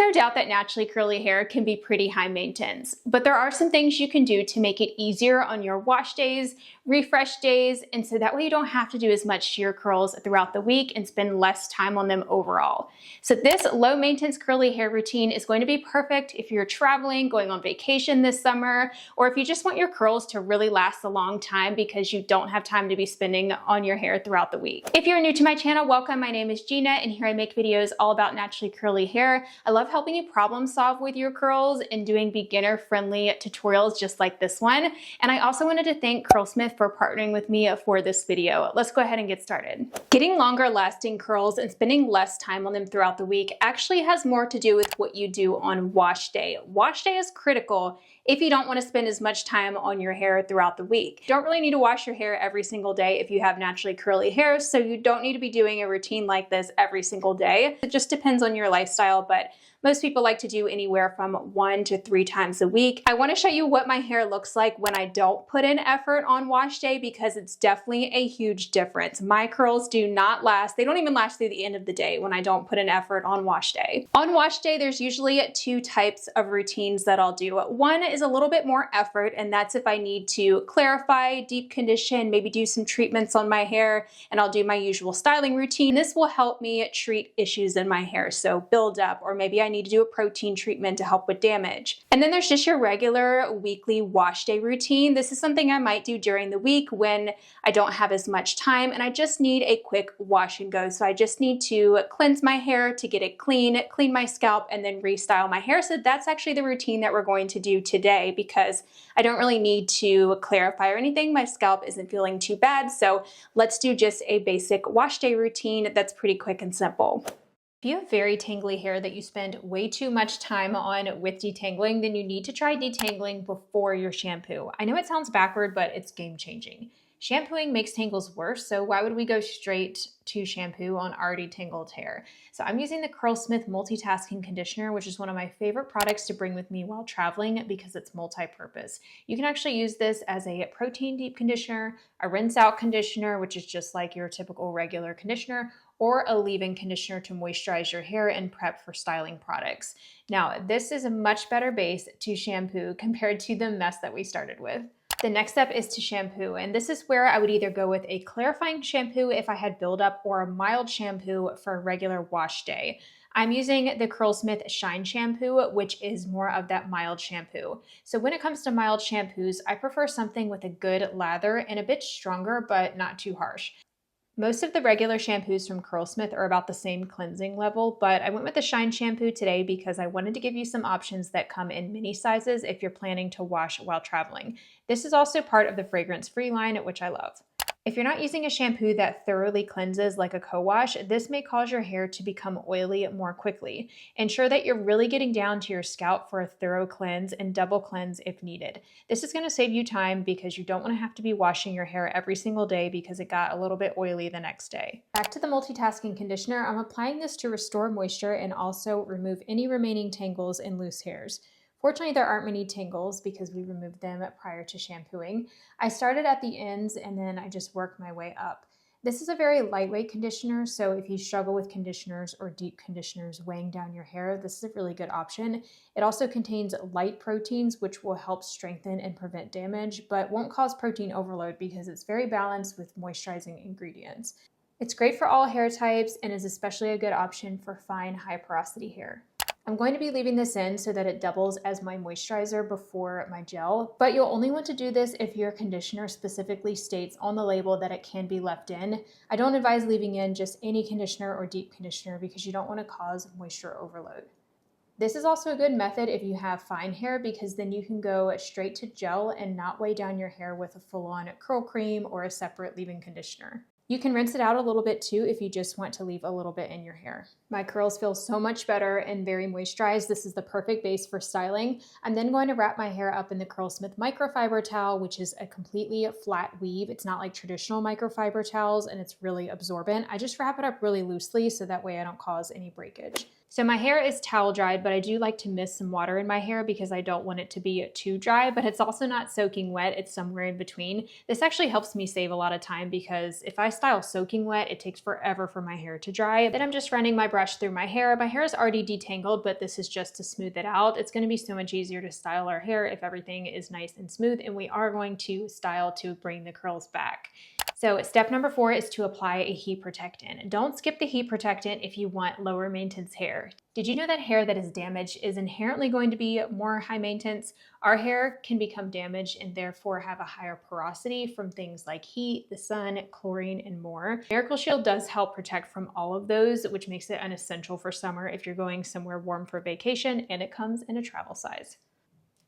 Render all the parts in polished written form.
no doubt that naturally curly hair can be pretty high maintenance, but there are some things you can do to make it easier on your wash days, refresh days, and so that way you don't have to do as much to your curls throughout the week and spend less time on them overall. So this low maintenance curly hair routine is going to be perfect if you're traveling, going on vacation this summer, or if you just want your curls to really last a long time because you don't have time to be spending on your hair throughout the week. If you're new to my channel, welcome. My name is Gina, and here I make videos all about naturally curly hair. I love helping you problem solve with your curls and doing beginner friendly tutorials just like this one. And I also wanted to thank Curlsmith for partnering with me for this video. Let's go ahead and get started. Getting longer lasting curls and spending less time on them throughout the week actually has more to do with what you do on wash day. Wash day is critical if you don't want to spend as much time on your hair throughout the week. You don't really need to wash your hair every single day if you have naturally curly hair, so you don't need to be doing a routine like this every single day. It just depends on your lifestyle, but most people like to do anywhere from 1 to 3 times a week. I want to show you what my hair looks like when I don't put in effort on wash day because it's definitely a huge difference. My curls do not last. They don't even last through the end of the day when I don't put in effort on wash day. On wash day, there's usually 2 types of routines that I'll do. One is a little bit more effort, and that's if I need to clarify, deep condition, maybe do some treatments on my hair, and I'll do my usual styling routine. This will help me treat issues in my hair, so buildup, or maybe I need to do a protein treatment to help with damage. And then there's just your regular weekly wash day routine. This is something I might do during the week when I don't have as much time and I just need a quick wash and go. So I just need to cleanse my hair to get it clean my scalp, and then restyle my hair. So that's actually the routine that we're going to do today because I don't really need to clarify or anything. My scalp isn't feeling too bad. So let's do just a basic wash day routine that's pretty quick and simple. If you have very tangly hair that you spend way too much time on with detangling, then you need to try detangling before your shampoo. I know it sounds backward, but it's game changing. Shampooing makes tangles worse, so why would we go straight to shampoo on already tangled hair? So I'm using the Curlsmith multitasking conditioner, which is one of my favorite products to bring with me while traveling because it's multi-purpose. You can actually use this as a protein deep conditioner, a rinse out conditioner, which is just like your typical regular conditioner, or a leave-in conditioner to moisturize your hair and prep for styling products. Now, this is a much better base to shampoo compared to the mess that we started with. The next step is to shampoo, and this is where I would either go with a clarifying shampoo if I had buildup or a mild shampoo for a regular wash day. I'm using the Curlsmith Shine Shampoo, which is more of that mild shampoo. So when it comes to mild shampoos, I prefer something with a good lather and a bit stronger, but not too harsh. Most of the regular shampoos from Curlsmith are about the same cleansing level, but I went with the Shine shampoo today because I wanted to give you some options that come in mini sizes if you're planning to wash while traveling. This is also part of the fragrance-free line, which I love. If you're not using a shampoo that thoroughly cleanses like a co-wash, this may cause your hair to become oily more quickly. Ensure that you're really getting down to your scalp for a thorough cleanse and double cleanse if needed. This is going to save you time because you don't want to have to be washing your hair every single day because it got a little bit oily the next day. Back to the multitasking conditioner, I'm applying this to restore moisture and also remove any remaining tangles and loose hairs. Fortunately, there aren't many tangles because we removed them prior to shampooing. I started at the ends and then I just worked my way up. This is a very lightweight conditioner, so if you struggle with conditioners or deep conditioners weighing down your hair, this is a really good option. It also contains light proteins, which will help strengthen and prevent damage, but won't cause protein overload because it's very balanced with moisturizing ingredients. It's great for all hair types and is especially a good option for fine, high porosity hair. I'm going to be leaving this in so that it doubles as my moisturizer before my gel, but you'll only want to do this if your conditioner specifically states on the label that it can be left in. I don't advise leaving in just any conditioner or deep conditioner because you don't want to cause moisture overload. This is also a good method if you have fine hair because then you can go straight to gel and not weigh down your hair with a full-on curl cream or a separate leave-in conditioner. You can rinse it out a little bit too if you just want to leave a little bit in your hair. My curls feel so much better and very moisturized. This is the perfect base for styling. I'm then going to wrap my hair up in the Curlsmith microfiber towel, which is a completely flat weave. It's not like traditional microfiber towels and it's really absorbent. I just wrap it up really loosely so that way I don't cause any breakage. So my hair is towel dried, but I do like to mist some water in my hair because I don't want it to be too dry, but it's also not soaking wet. It's somewhere in between. This actually helps me save a lot of time because if I style soaking wet, it takes forever for my hair to dry. Then I'm just running my brush through my hair. My hair is already detangled, but this is just to smooth it out. It's going to be so much easier to style our hair if everything is nice and smooth, and we are going to style to bring the curls back. So step number 4 is to apply a heat protectant. Don't skip the heat protectant if you want lower maintenance hair. Did you know that hair that is damaged is inherently going to be more high maintenance? Our hair can become damaged and therefore have a higher porosity from things like heat, the sun, chlorine, and more. Miracle Shield does help protect from all of those, which makes it an essential for summer if you're going somewhere warm for vacation, and it comes in a travel size.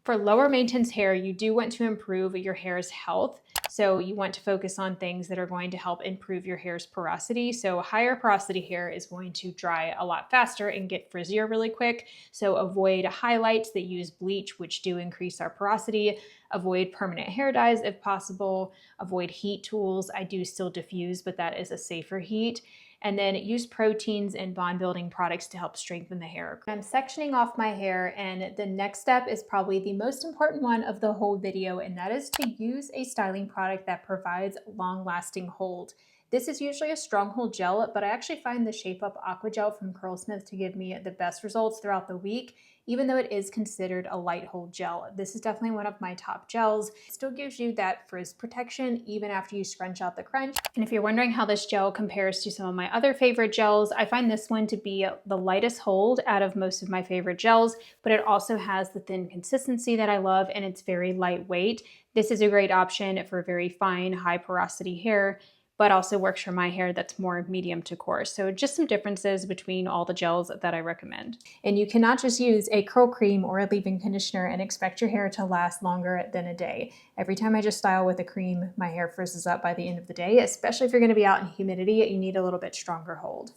For lower maintenance hair, you do want to improve your hair's health. So you want to focus on things that are going to help improve your hair's porosity. So higher porosity hair is going to dry a lot faster and get frizzier really quick. So avoid highlights that use bleach, which do increase our porosity. Avoid permanent hair dyes if possible. Avoid heat tools. I do still diffuse, but that is a safer heat. And then use proteins and bond building products to help strengthen the hair. I'm sectioning off my hair, and the next step is probably the most important one of the whole video, and that is to use a styling product that provides long-lasting hold. This is usually a stronghold gel, but I actually find the Shape Up Aqua Gel from Curlsmith to give me the best results throughout the week, even though it is considered a light hold gel. This is definitely one of my top gels. It still gives you that frizz protection even after you scrunch out the crunch. And if you're wondering how this gel compares to some of my other favorite gels, I find this one to be the lightest hold out of most of my favorite gels, but it also has the thin consistency that I love, and it's very lightweight. This is a great option for very fine, high porosity hair, but also works for my hair that's more medium to coarse. So just some differences between all the gels that I recommend. And you cannot just use a curl cream or a leave-in conditioner and expect your hair to last longer than a day. Every time I just style with a cream, my hair frizzes up by the end of the day, especially if you're gonna be out in humidity, you need a little bit stronger hold.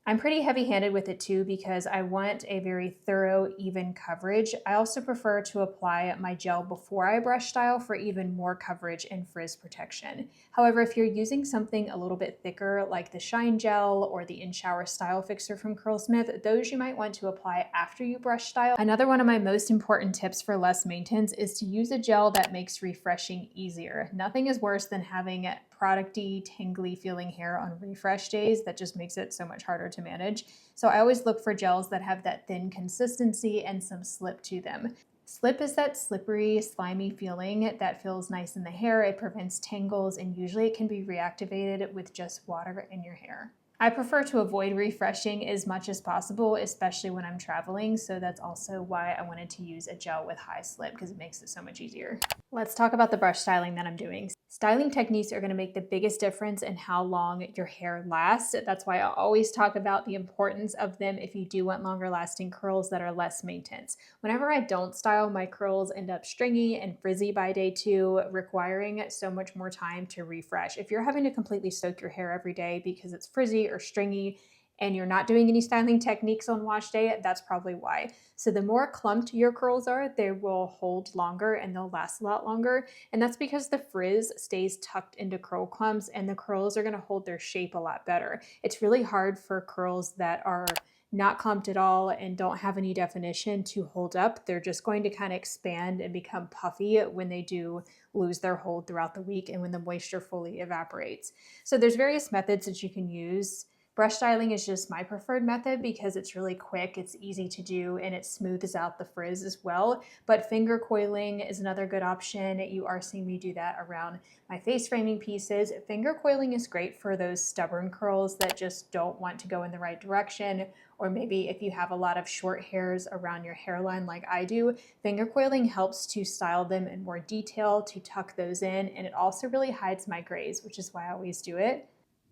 I'm pretty heavy-handed with it too because I want a very thorough, even coverage. I also prefer to apply my gel before I brush style for even more coverage and frizz protection. However, if you're using something a little bit thicker like the Shine Gel or the In-Shower Style Fixer from Curlsmith, those you might want to apply after you brush style. Another one of my most important tips for less maintenance is to use a gel that makes refreshing easier. Nothing is worse than having producty, tangly feeling hair on refresh days. That just makes it so much harder to manage. So I always look for gels that have that thin consistency and some slip to them. Slip is that slippery, slimy feeling that feels nice in the hair. It prevents tangles, and usually it can be reactivated with just water in your hair. I prefer to avoid refreshing as much as possible, especially when I'm traveling, so that's also why I wanted to use a gel with high slip because it makes it so much easier. Let's talk about the brush styling that I'm doing. Styling techniques are going to make the biggest difference in how long your hair lasts. That's why I always talk about the importance of them if you do want longer lasting curls that are less maintenance. Whenever I don't style, my curls end up stringy and frizzy by day 2, requiring so much more time to refresh. If you're having to completely soak your hair every day because it's frizzy or stringy, and you're not doing any styling techniques on wash day, that's probably why. So the more clumped your curls are, they will hold longer and they'll last a lot longer. And that's because the frizz stays tucked into curl clumps and the curls are gonna hold their shape a lot better. It's really hard for curls that are not clumped at all and don't have any definition to hold up. They're just going to kind of expand and become puffy when they do lose their hold throughout the week and when the moisture fully evaporates. So there's various methods that you can use. Brush styling is just my preferred method because it's really quick, it's easy to do, and it smooths out the frizz as well. But finger coiling is another good option. You are seeing me do that around my face framing pieces. Finger coiling is great for those stubborn curls that just don't want to go in the right direction, or maybe if you have a lot of short hairs around your hairline like I do, finger coiling helps to style them in more detail, to tuck those in, and it also really hides my grays, which is why I always do it.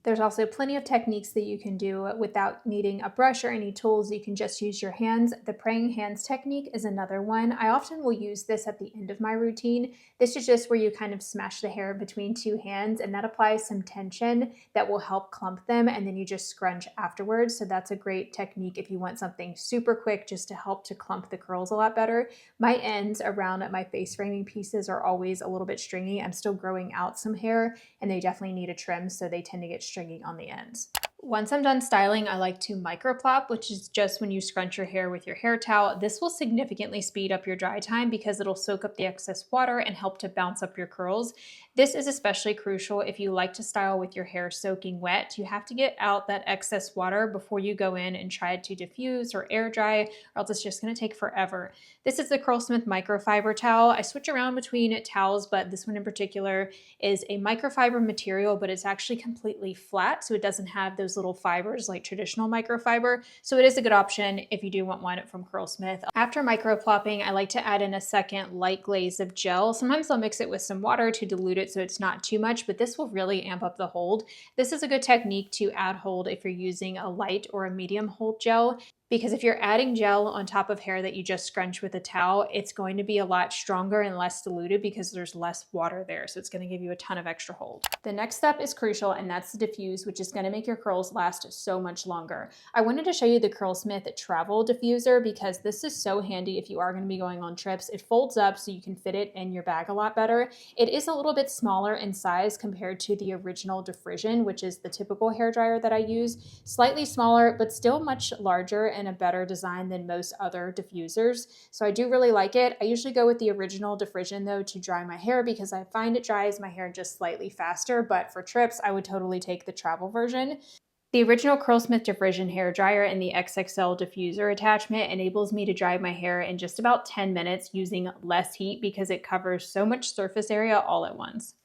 There's also plenty of techniques that you can do without needing a brush or any tools. You can just use your hands. The praying hands technique is another one. I often will use this at the end of my routine. This is just where you kind of smash the hair between two hands, and that applies some tension that will help clump them, and then you just scrunch afterwards. So that's a great technique if you want something super quick just to help to clump the curls a lot better. My ends around my face framing pieces are always a little bit stringy. I'm still growing out some hair, and they definitely need a trim, so they tend to get stringy on the ends. Once I'm done styling, I like to microplop, which is just when you scrunch your hair with your hair towel. This will significantly speed up your dry time because it'll soak up the excess water and help to bounce up your curls. This is especially crucial if you like to style with your hair soaking wet. You have to get out that excess water before you go in and try to diffuse or air dry, or else it's just going to take forever. This is the Curlsmith microfiber towel. I switch around between towels, but this one in particular is a microfiber material, but it's actually completely flat, so it doesn't have those little fibers like traditional microfiber. So it is a good option if you do want one from Curlsmith. After microplopping, I like to add in a second light glaze of gel. Sometimes I'll mix it with some water to dilute it so it's not too much, but this will really amp up the hold. This is a good technique to add hold if you're using a light or a medium hold gel, because if you're adding gel on top of hair that you just scrunch with a towel, it's going to be a lot stronger and less diluted because there's less water there. So it's going to give you a ton of extra hold. The next step is crucial, and that's the diffuse, which is going to make your curls last so much longer. I wanted to show you the Curlsmith travel diffuser because this is so handy if you are going to be going on trips. It folds up so you can fit it in your bag a lot better. It is a little bit smaller in size compared to the original Diffusion, which is the typical hairdryer that I use. Slightly smaller, but still much larger and a better design than most other diffusers. So I do really like it. I usually go with the original Diffusion though to dry my hair because I find it dries my hair just slightly faster, but for trips, I would totally take the travel version. The original Curlsmith Diffusion hairdryer and the XXL diffuser attachment enables me to dry my hair in just about 10 minutes using less heat because it covers so much surface area all at once.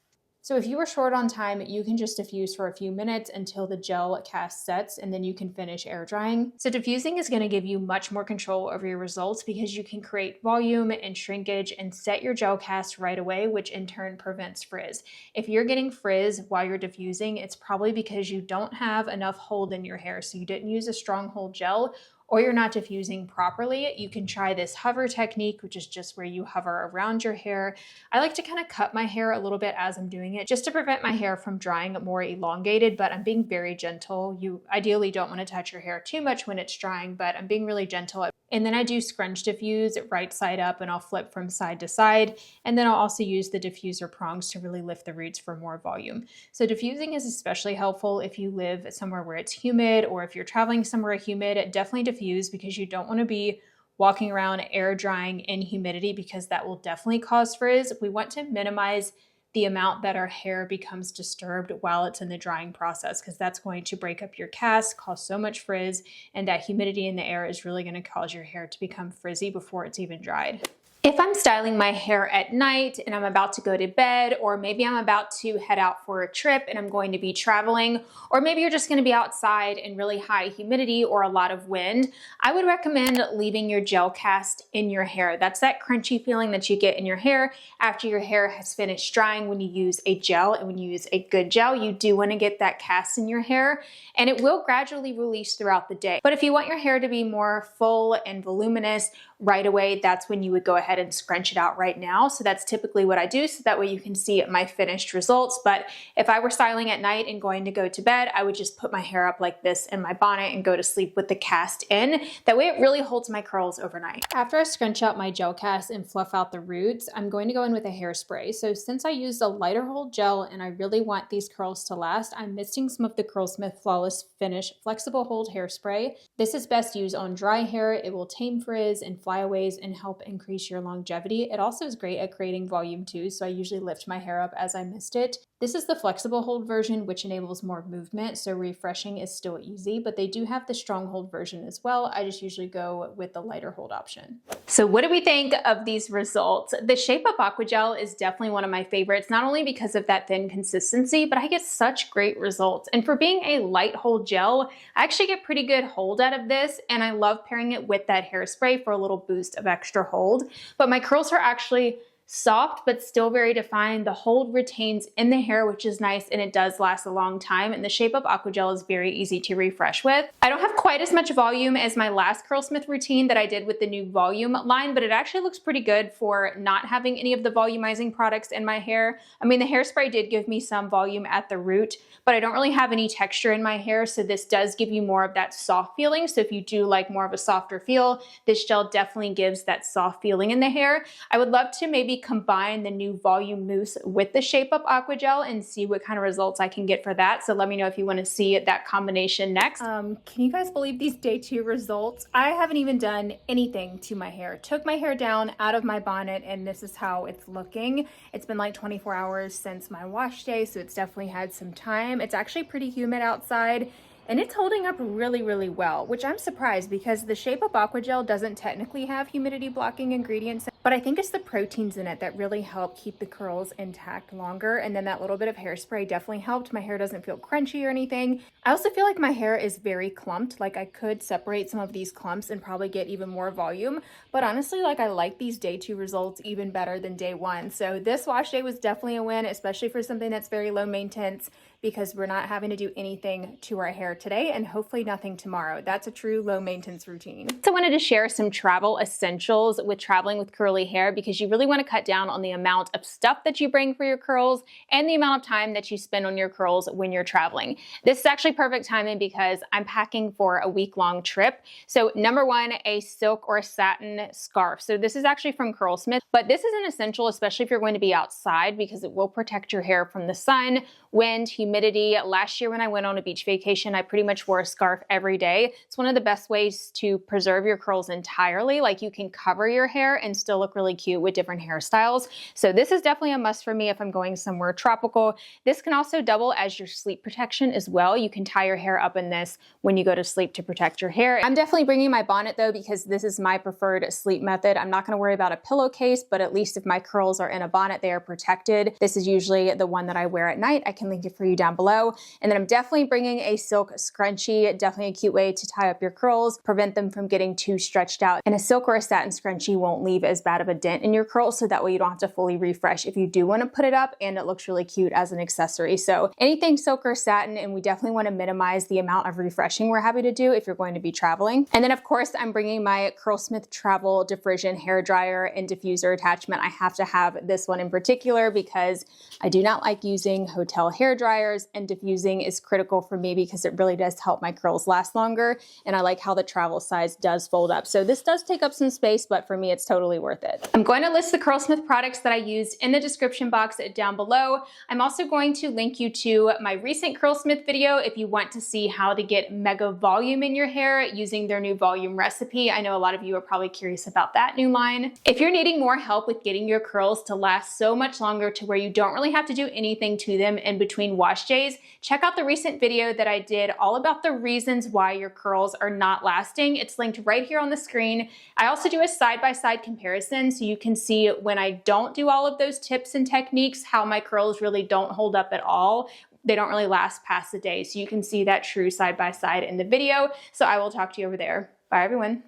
So if you are short on time, you can just diffuse for a few minutes until the gel cast sets, and then you can finish air drying. So diffusing is going to give you much more control over your results because you can create volume and shrinkage and set your gel cast right away, which in turn prevents frizz. If you're getting frizz while you're diffusing, it's probably because you don't have enough hold in your hair. So you didn't use a strong hold gel, or you're not diffusing properly. You can try this hover technique, which is just where you hover around your hair. I like to kind of cut my hair a little bit as I'm doing it just to prevent my hair from drying more elongated, but I'm being very gentle. You ideally don't want to touch your hair too much when it's drying, but I'm being really gentle. And then I do scrunch diffuse right side up, and I'll flip from side to side. And then I'll also use the diffuser prongs to really lift the roots for more volume. So diffusing is especially helpful if you live somewhere where it's humid, or if you're traveling somewhere humid, definitely diffuse because you don't want to be walking around air drying in humidity because that will definitely cause frizz. We want to minimize the amount that our hair becomes disturbed while it's in the drying process, because that's going to break up your cast, cause so much frizz, and that humidity in the air is really going to cause your hair to become frizzy before it's even dried. If I'm styling my hair at night and I'm about to go to bed, or maybe I'm about to head out for a trip and I'm going to be traveling, or maybe you're just going to be outside in really high humidity or a lot of wind, I would recommend leaving your gel cast in your hair. That's that crunchy feeling that you get in your hair after your hair has finished drying when you use a gel. And when you use a good gel, you do want to get that cast in your hair, and it will gradually release throughout the day. But if you want your hair to be more full and voluminous right away, that's when you would go ahead and scrunch it out right now. So that's typically what I do, so that way you can see my finished results. But if I were styling at night and going to go to bed, I would just put my hair up like this in my bonnet and go to sleep with the cast in. That way it really holds my curls overnight. After I scrunch out my gel cast and fluff out the roots, I'm going to go in with a hairspray. So since I used a lighter hold gel and I really want these curls to last, I'm mixing some of the Curlsmith Flawless Finish Flexible Hold Hairspray. This is best used on dry hair. It will tame frizz and flyaways and help increase your longevity. It also is great at creating volume too, so I usually lift my hair up as I mist it. This is the flexible hold version, which enables more movement, so refreshing is still easy, but they do have the strong hold version as well. I just usually go with the lighter hold option. So what do we think of these results? The Shape Up Aqua Gel is definitely one of my favorites, not only because of that thin consistency, but I get such great results. And for being a light hold gel, I actually get pretty good hold out of this, and I love pairing it with that hairspray for a little boost of extra hold. But my curls are actually soft but still very defined. The hold retains in the hair, which is nice, and it does last a long time. And the Shape Up Aqua Gel is very easy to refresh with. I don't have quite as much volume as my last Curlsmith routine that I did with the new volume line, but it actually looks pretty good for not having any of the volumizing products in my hair. I mean, the hairspray did give me some volume at the root, but I don't really have any texture in my hair, so this does give you more of that soft feeling. So if you do like more of a softer feel, this gel definitely gives that soft feeling in the hair. I would love to maybe maybe combine the new volume mousse with the Shape Up Aqua Gel and see what kind of results I can get for that. So let me know if you want to see that combination next. Can you guys believe these day 2 results? I haven't even done anything to my hair. Took my hair down out of my bonnet and this is how it's looking. It's been like 24 hours since my wash day, so it's definitely had some time. It's actually pretty humid outside. And it's holding up really, really well, which I'm surprised because the Shape Up Aqua Gel doesn't technically have humidity blocking ingredients, but I think it's the proteins in it that really help keep the curls intact longer. And then that little bit of hairspray definitely helped. My hair doesn't feel crunchy or anything. I also feel like my hair is very clumped. Like I could separate some of these clumps and probably get even more volume. But honestly, like I like these day 2 results even better than day 1. So this wash day was definitely a win, especially for something that's very low maintenance, because we're not having to do anything to our hair today and hopefully nothing tomorrow. That's a true low maintenance routine. So I wanted to share some travel essentials with traveling with curly hair, because you really want to cut down on the amount of stuff that you bring for your curls and the amount of time that you spend on your curls when you're traveling. This is actually perfect timing because I'm packing for a week-long trip. So number 1, a silk or satin scarf. So this is actually from Curlsmith, but this is an essential, especially if you're going to be outside, because it will protect your hair from the sun, wind, humidity. Last year when I went on a beach vacation, I pretty much wore a scarf every day. It's one of the best ways to preserve your curls entirely. Like you can cover your hair and still look really cute with different hairstyles. So this is definitely a must for me if I'm going somewhere tropical. This can also double as your sleep protection as well. You can tie your hair up in this when you go to sleep to protect your hair. I'm definitely bringing my bonnet though, because this is my preferred sleep method. I'm not going to worry about a pillowcase, but at least if my curls are in a bonnet, they are protected. This is usually the one that I wear at night. I can link it for you down below. And then I'm definitely bringing a silk scrunchie, definitely a cute way to tie up your curls, prevent them from getting too stretched out. And a silk or a satin scrunchie won't leave as bad of a dent in your curls, so that way you don't have to fully refresh if you do want to put it up, and it looks really cute as an accessory. So anything silk or satin, and we definitely want to minimize the amount of refreshing we're happy to do if you're going to be traveling. And then of course I'm bringing my Curlsmith travel diffusion hair dryer and diffuser attachment. I have to have this one in particular because I do not like using hotel hair dryers, and diffusing is critical for me because it really does help my curls last longer, and I like how the travel size does fold up. So this does take up some space, but for me it's totally worth it. I'm going to list the Curlsmith products that I used in the description box down below. I'm also going to link you to my recent Curlsmith video if you want to see how to get mega volume in your hair using their new volume recipe. I know a lot of you are probably curious about that new line. If you're needing more help with getting your curls to last so much longer to where you don't really have to do anything to them in between wash days, check out the recent video that I did all about the reasons why your curls are not lasting. It's linked right here on the screen. I also do a side-by-side comparison so you can see when I don't do all of those tips and techniques, how my curls really don't hold up at all. They don't really last past the day. So you can see that true side-by-side in the video. So I will talk to you over there. Bye everyone.